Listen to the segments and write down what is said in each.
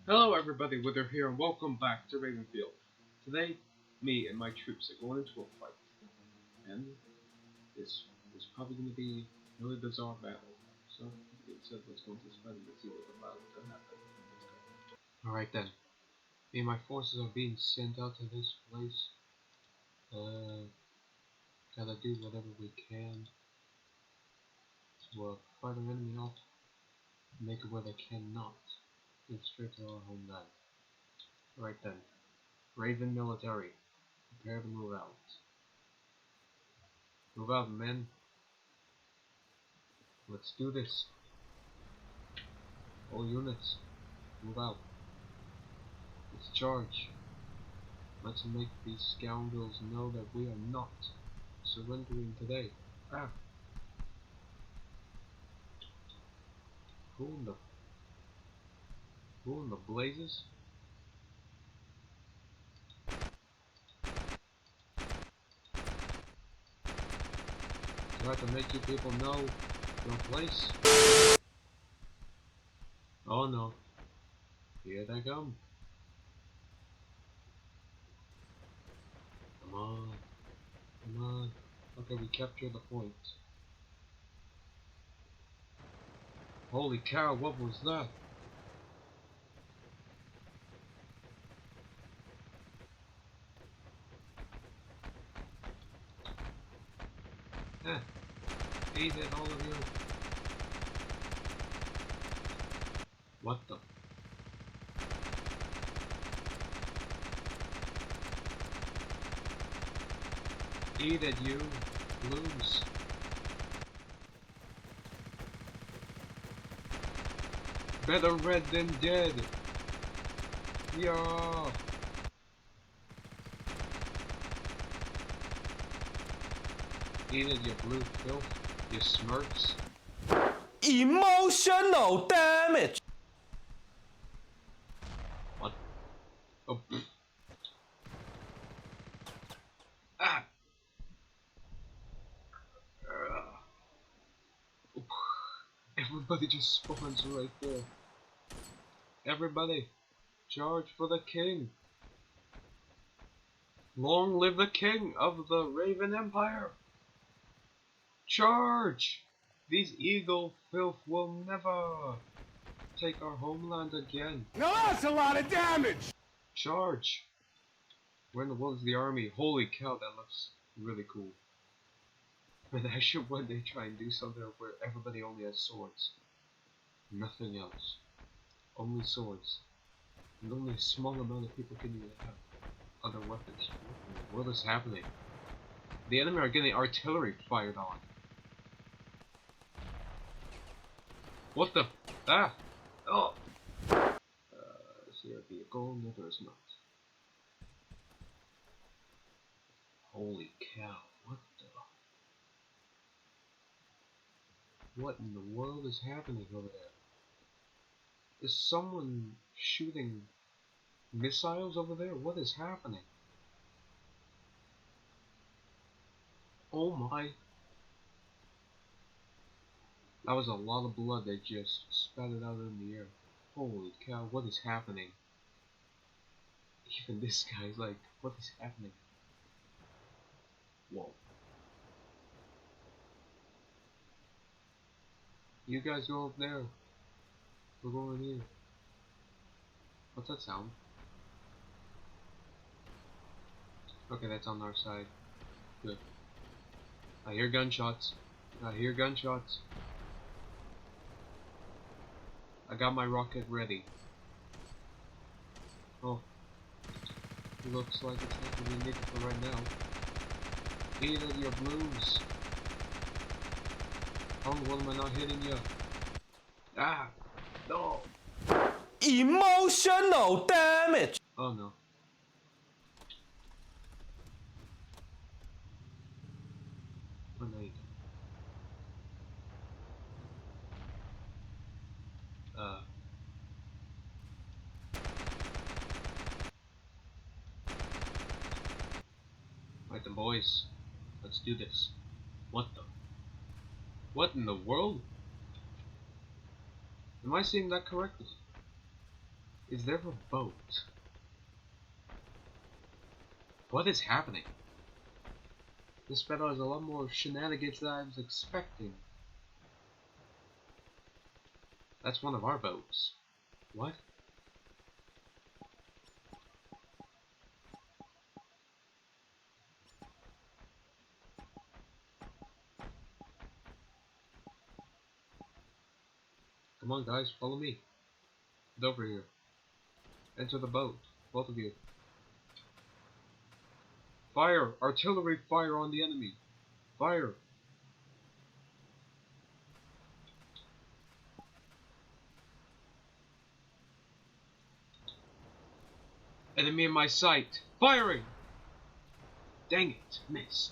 Hello everybody, Wither here, and welcome back to Ravenfield. Today, me and my troops are going into a fight, and this is probably going to be a really bizarre battle. So, let's go into this fight and see what's about to happen. Alright then, me and my forces are being sent out to this place. Gotta do whatever we can to fight our enemy off, make it where they cannot get straight to our homeland. Alright then, Raven military, prepare to move out. Move out, men. Let's do this. All units, move out. Let's charge. Let's make these scoundrels know that we are not surrendering today. Ah! Who in the... Who in the blazes? Try to make you people know your place. Oh no. Here they come. Come on. Come on. Okay, we captured the point. Holy cow, what was that? Eh. Eat it, all of you. What the? Eat it, you. Blues. Better red than dead. Yeah. Eat it, you blue filth. You Smurfs. Emotional damage. What? Oh. Ah. Everybody just spawns right there. Everybody, charge for the king. Long live the king of the Raven Empire. Charge! These eagle filth will never take our homeland again. Now that's a lot of damage. Charge! Where in the world is the army? Holy cow, that looks really cool. And I should one day try and do something where everybody only has swords. Nothing else. Only swords. And only a small amount of people can even have other weapons. What in the world is happening? The enemy are getting artillery fired on. What the? Ah! Oh! Is there a vehicle? No, there is not. Holy cow, what the? What in the world is happening over there? Is someone shooting missiles over there? What is happening? Oh my. That was a lot of blood that just spattered out in the air. Holy cow, what is happening? Even this guy's like, what is happening? Whoa. You guys go up there. We're going here. What's that sound? Okay, that's on our side. Good. I hear gunshots. I hear gunshots. I got my rocket ready. Oh. Looks like it's not going to be needed for right now. Eat at your blues. Oh, what am I not hitting you? Ah! No! Emotional damage. Oh no. Grenade. Right then, boys. Let's do this. What the? What in the world? Am I seeing that correctly? Is there a boat? What is happening? This battle has a lot more shenanigans than I was expecting. That's one of our boats. What? Come on guys, follow me. Get over here. Enter the boat. Both of you. Fire! Artillery fire on the enemy! Fire! Enemy in my sight! Firing! Dang it, missed.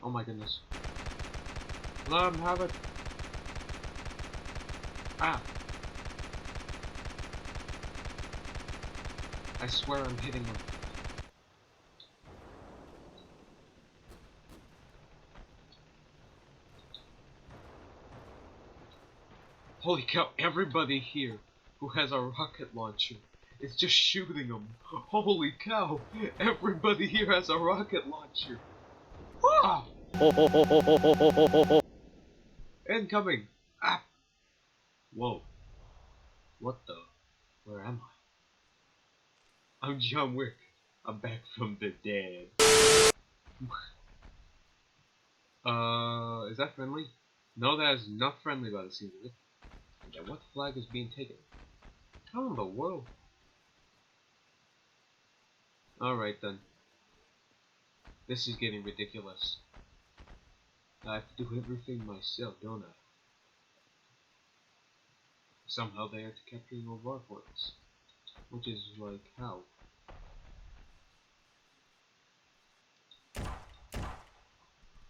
Oh my goodness. Let him have it. Ah! I swear I'm hitting him. Holy cow, everybody here who has a rocket launcher is just shooting them. Holy cow, everybody here has a rocket launcher. Ah! Incoming! Ah! Whoa. What the? Where am I? I'm John Wick. I'm back from the dead. Is that friendly? No, that is not friendly by the seams of it. And what flag is being taken? How in the world? Alright then. This is getting ridiculous. I have to do everything myself, don't I? Somehow they are capturing all of our forts. Which is like, how?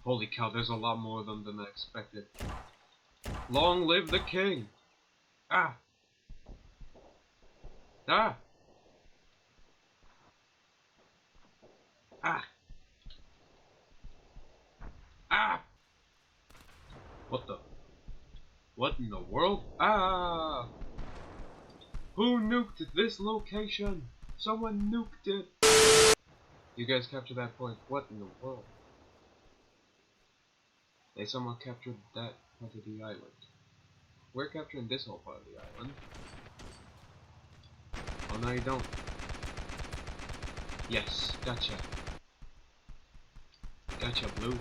Holy cow, there's a lot more of them than I expected. Long live the king! Ah! Ah! Ah! Ah! What the? What in the world? Ah! Who nuked this location? Someone nuked it! You guys captured that point. What in the world? They somehow captured that part of the island. We're capturing this whole part of the island. Oh no you don't. Yes, gotcha. Gotcha, Blue.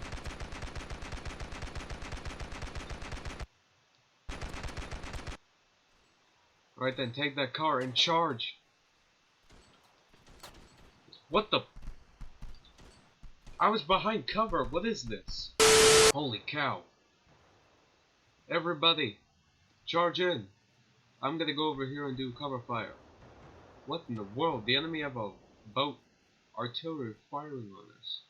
Alright then, take that car and charge! What the? I was behind cover, what is this? Holy cow. Everybody, charge in. I'm gonna go over here and do cover fire. What in the world? The enemy have a boat artillery firing on us.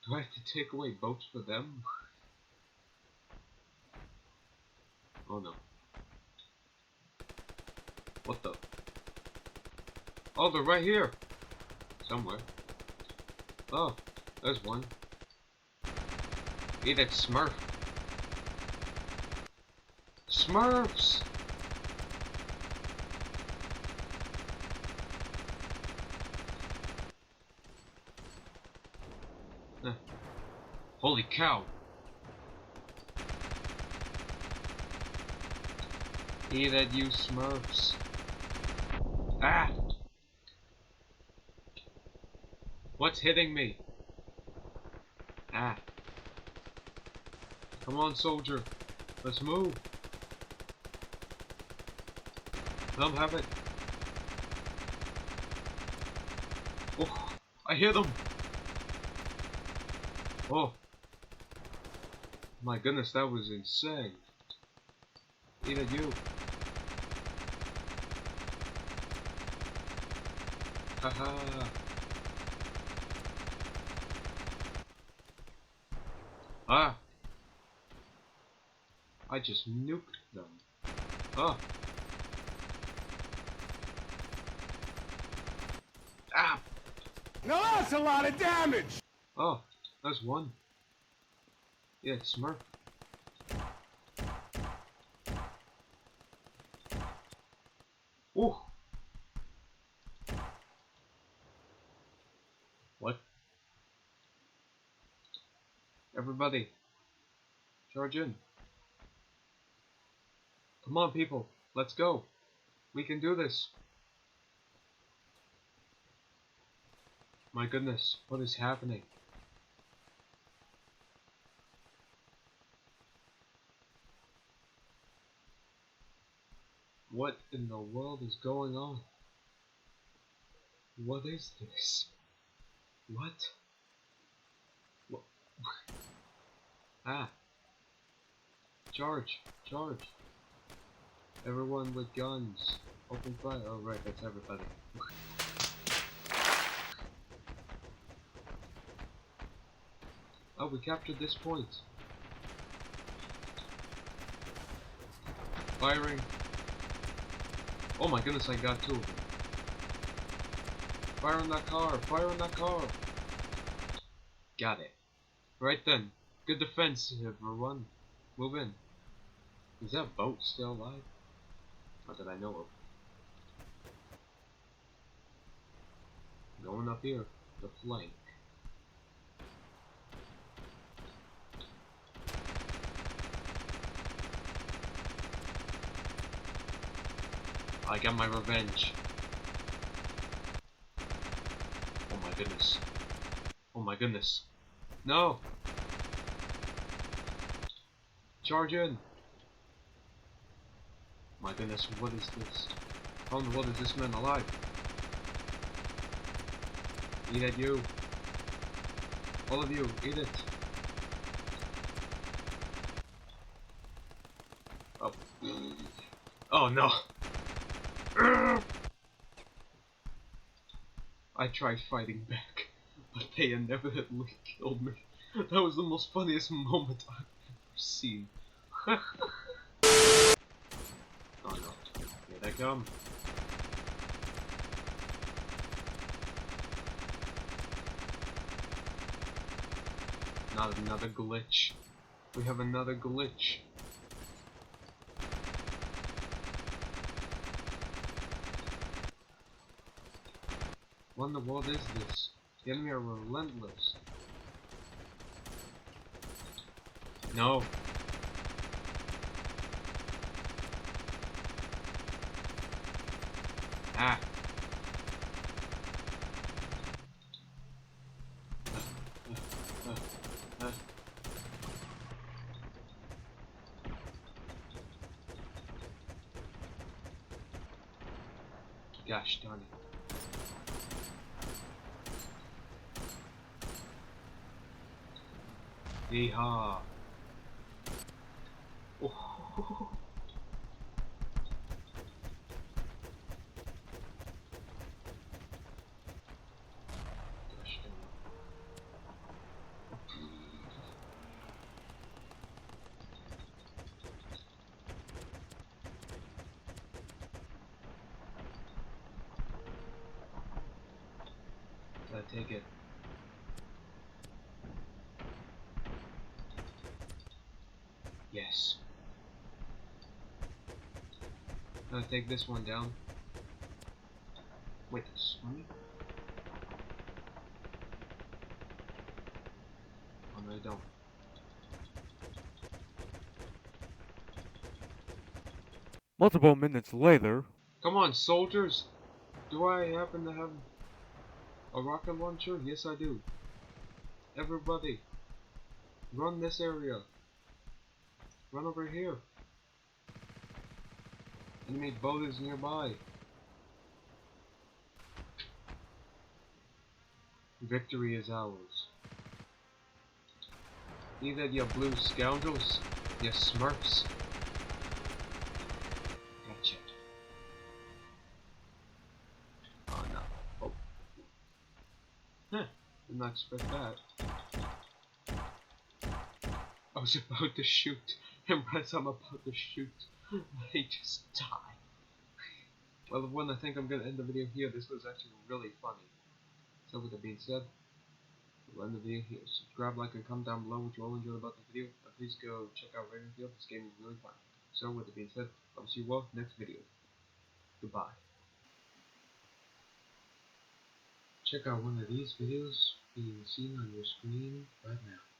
Do I have to take away boats for them? Oh no. What the? Oh, they're right here! Somewhere. Oh, there's one. Eat it, Smurf. Smurfs! Holy cow! Eat it, you Smurfs. Ah! What's hitting me? Ah. Come on, soldier. Let's move. Let him have it. Oh, I hit him. Oh. My goodness, that was insane. Eat it, you. Haha. Ah! I just nuked them. Oh! Ah! Now that's a lot of damage! Oh, that's one. Yeah, Smurf. Ooh. What? Everybody, charge in. Come on, people. Let's go. We can do this. My goodness, what is happening? What in the world is going on? What is this? What? What? Ah. Charge. Charge. Everyone with guns. Open fire. Oh right, that's everybody. Oh, we captured this point. Firing. Oh my goodness, I got 2 of them. Fire on that car! Fire on that car! Got it. Right then. Good defense, everyone. Move in. Is that boat still alive? Not that I know of. Going up here. The flank. I got my revenge. Oh my goodness. Oh my goodness. No! Charge in! My goodness, what is this? How in the world is this man alive? Eat at you. All of you, eat it. Oh. Oh no! I tried fighting back, but they inevitably killed me. That was the most funniest moment I've ever seen. Oh no. Here they come. Not another glitch. We have another glitch. What in the world is this? The enemy are relentless. No. Ah. Gosh darn it. Yeehaw. Oh. Gosh darn it. Gotta take it. Yes. Gotta take this one down. Wait, Sony? Oh no, I don't. Multiple minutes later. Come on, soldiers! Do I happen to have a rocket launcher? Yes, I do. Everybody, run this area. Run over here. Enemy boat is nearby. Victory is ours. Eat at you blue scoundrels, you Smurfs. Gotcha. Oh no. Oh. Huh. Did not expect that. I was about to shoot, and as I'm about to shoot, they just die. Well, everyone, I think I'm gonna end the video here. This was actually really funny. So with that being said, we'll end the video here. Subscribe, like, and comment down below what you all enjoyed about the video. And please go check out Ravenfield. This game is really fun. So with that being said, I'll see you all next video. Goodbye. check out one of these videos being seen on your screen right now.